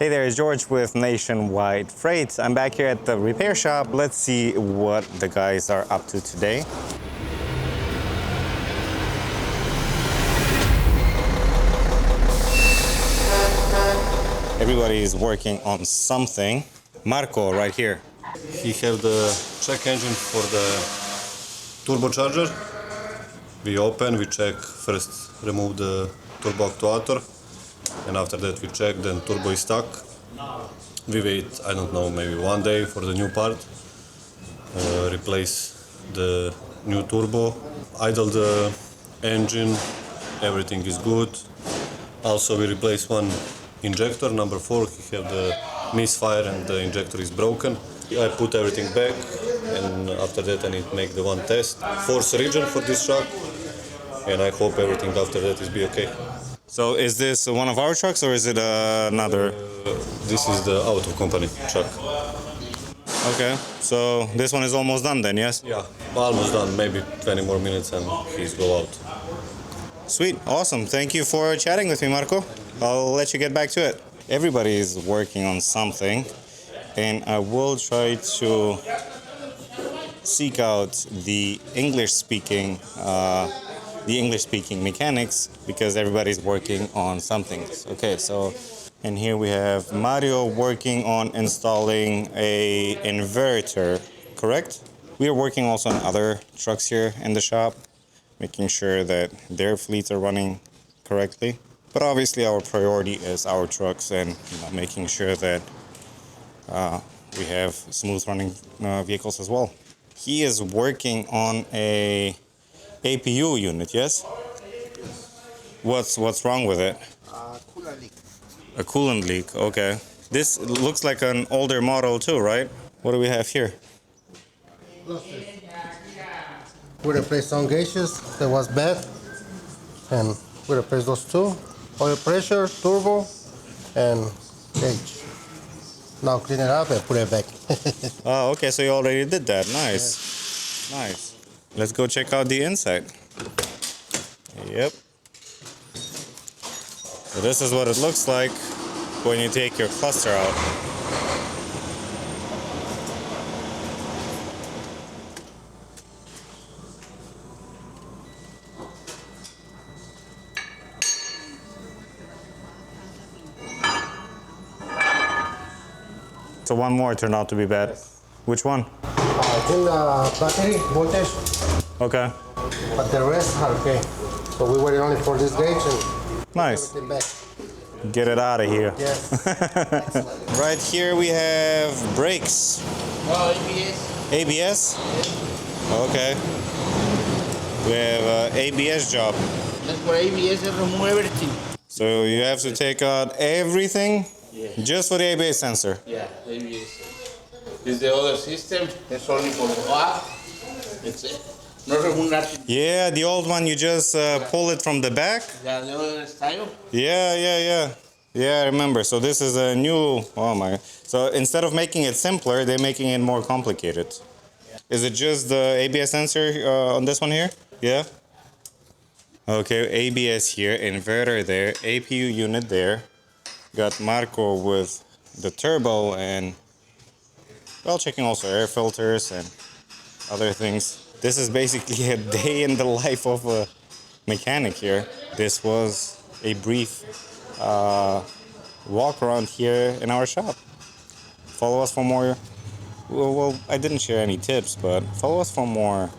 Hey there, it's George with Nationwide Freight. I'm back here at the repair shop. Let's see what the guys are up to today. Everybody is working on something. Marco, right here. He have the check engine for the turbocharger. We open, we check, first remove the turbo actuator, and after that we check, then turbo is stuck. We wait, I don't know, maybe 1 day for the new part. Replace the new turbo, idle the engine, everything is good. Also we replace one injector, number 4, he have the misfire and the injector is broken. I put everything back, and after that I need to make the one test. Force region for this truck, and I hope everything after that is be okay. So is this one of our trucks or is it another? This is the auto company truck. Okay, so this one is almost done then, yes? Yeah, almost done, maybe 20 more minutes and he's go out. Sweet, awesome. Thank you for chatting with me, Marco. I'll let you get back to it. Everybody is working on something, and I will try to seek out the English-speaking mechanics because everybody's working on something. Okay, so and here we have Mario working on installing a inverter, correct? We are working also on other trucks here in the shop, making sure that their fleets are running correctly. But obviously our priority is our trucks and making sure that we have smooth running vehicles as well. He is working on a APU unit, yes? What's wrong with it? Coolant leak. A coolant leak, okay. This looks like an older model too, right? What do we have here? We replaced some gauges that was bad, and we replaced those two. Oil pressure, turbo, and gauge. Now clean it up and put it back. Oh, okay, so you already did that. Nice. Yes. Nice. Let's go check out the inside. Yep. So this is what it looks like when you take your cluster out. So one more turned out to be bad. Which one? It's in the battery voltage, Okay. but the rest are okay. So we waited only for this gauge and Nice. everything back. Get it out of here. Yes. Right here we have brakes. ABS. ABS? Okay. We have ABS job. That's for ABS, remove everything. So you have to take out everything Yeah. just for the ABS sensor. Yeah, ABS. This is the other system. It's only for the back. It's no remove nothing. Yeah, the old one you just pull it from the back. Yeah, the other style. Yeah. Yeah, I remember. So this is a new, oh my. So instead of making it simpler, they're making it more complicated. Is it just the ABS sensor on this one here? Yeah? Okay, ABS here, inverter there, APU unit there. Got Marco with the turbo and, well, checking also air filters and other things. This is basically a day in the life of a mechanic here. This was a brief walk around here in our shop. Follow us for more, well, I didn't share any tips, but follow us for more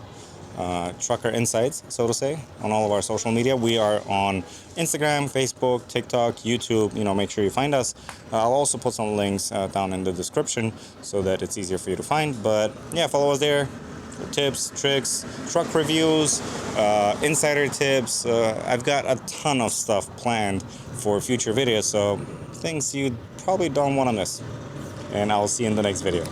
trucker insights, so to say, on all of our social media. We are on Instagram, Facebook, TikTok, YouTube. Make sure you find us. I'll also put some links down in the description so that it's easier for you to find. But yeah, follow us there for tips, tricks, truck reviews, insider tips. I've got a ton of stuff planned for future videos, so things you probably don't want to miss. And I'll see you in the next video.